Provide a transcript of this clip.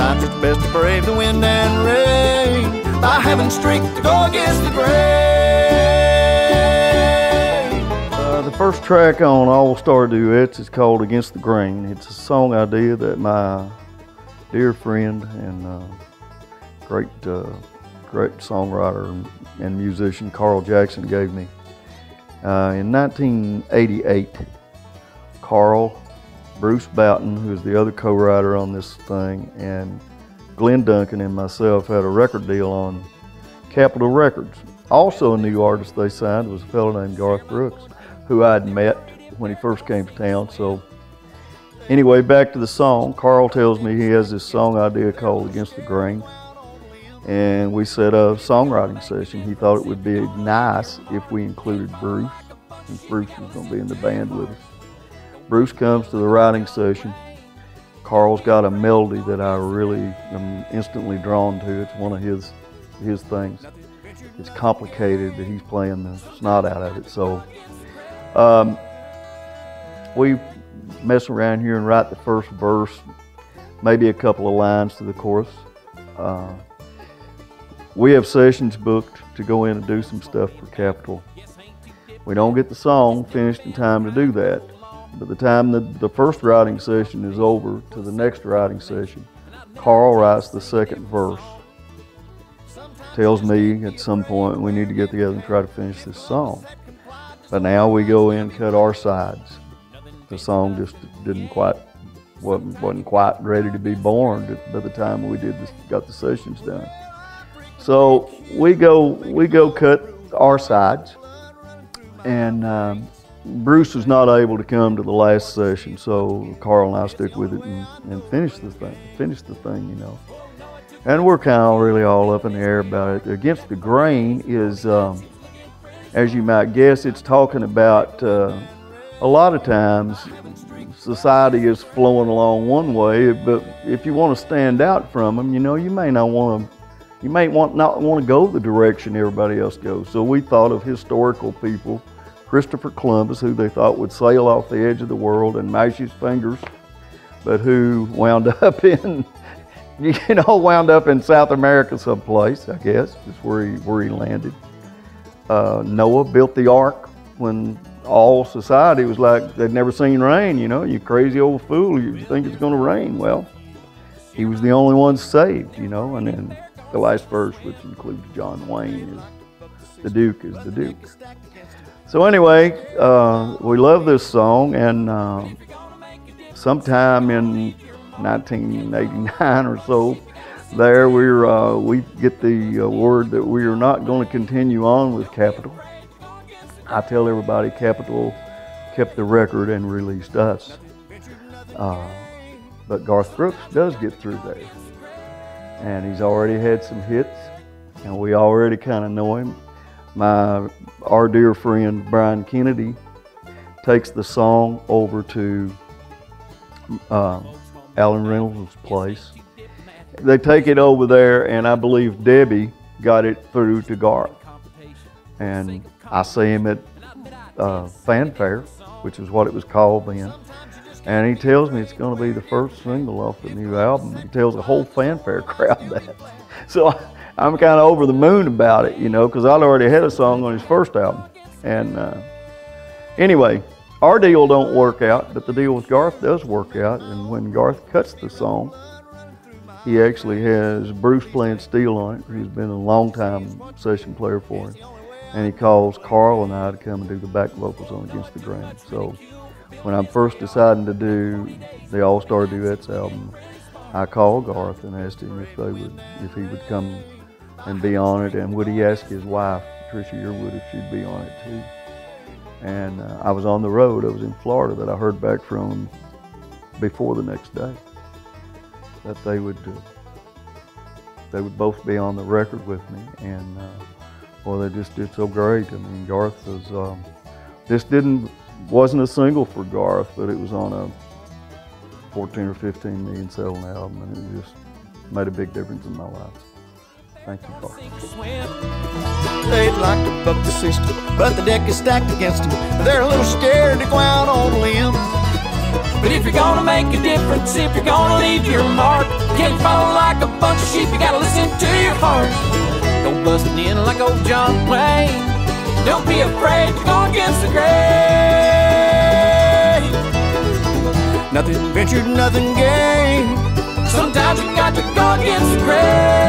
Sometimes it's best to brave the wind and rain by having strength to go against the grain. The first track on All Star Duets is called Against the Grain. It's a song idea that my dear friend and great songwriter and musician Carl Jackson gave me. In 1988, Carl, Bruce Bouton, who's the other co-writer on this thing, and Glen Duncan and myself had a record deal on Capitol Records. Also a new artist they signed was a fellow named Garth Brooks, who I'd met when he first came to town. So anyway, back to the song. Carl tells me he has this song idea called Against the Grain, and we set a songwriting session. He thought it would be nice if we included Bruce, since Bruce was going to be in the band with us. Bruce comes to the writing session. Carl's got a melody that I really am instantly drawn to. It's one of his things. It's complicated, but he's playing the snot out of it. So we mess around here and write the first verse, maybe a couple of lines to the chorus. We have sessions booked to go in and do some stuff for Capitol. We don't get the song finished in time to do that. By the time the first writing session is over to the next writing session, Carl writes the second verse. Tells me at some point we need to get together and try to finish this song. But now we go in and cut our sides. The song just wasn't quite ready to be born by the time we got the sessions done. So we go cut our sides, and Bruce was not able to come to the last session, so Carl and I stick with it and finish the thing, you know. And we're kind of really all up in the air about it. Against the Grain is, as you might guess, it's talking about a lot of times society is flowing along one way, but if you want to stand out from them, you know, you may not want to go the direction everybody else goes. So we thought of historical people, Christopher Columbus, who they thought would sail off the edge of the world and mash his fingers, but who wound up in, wound up in South America someplace, I guess, is where he landed. Noah built the ark when all society was like, they'd never seen rain, you know, you crazy old fool, you think it's gonna rain. Well, he was the only one saved, you know, and then the last verse, which includes John Wayne, is the Duke is the Duke. So anyway, we love this song, and sometime in 1989 or so, there we get the word that we are not going to continue on with Capitol. I tell everybody Capitol kept the record and released us. But Garth Brooks does get through there. And he's already had some hits, and we already kind of know him. Our dear friend Bryan Kennedy takes the song over to Alan Reynolds' place. They take it over there, and I believe Debbie got it through to Garth. And I see him at Fanfare, which is what it was called then. And he tells me it's going to be the first single off the new album. He tells the whole Fanfare crowd that. So I'm kind of over the moon about it, you know, because I'd already had a song on his first album. And anyway, our deal don't work out, but the deal with Garth does work out. And when Garth cuts the song, he actually has Bruce playing steel on it. He's been a long-time session player for him. And he calls Carl and I to come and do the back vocals on Against the Grain. So when I'm first deciding to do the All Star Duets album, I called Garth and asked him if he would come and be on it, and would he ask his wife, Tricia Yearwood, if she'd be on it too. And I was on the road. I was in Florida, but I heard back from him before the next day that they would both be on the record with me, and well, they just did so great. I mean, Garth was wasn't a single for Garth, but it was on a 14 or 15 million selling album, and it just made a big difference in my life. Thank you, Garth. They'd like to buck the system, but the deck is stacked against them. They're a little scared to go out on a limb. But if you're gonna make a difference, if you're gonna leave your mark, Can't follow like a bunch of sheep, you gotta listen to your heart. Go busting in like old John Wayne. Don't be afraid to go against the grain. Nothing ventured, nothing gained. Sometimes you got to go against the grain.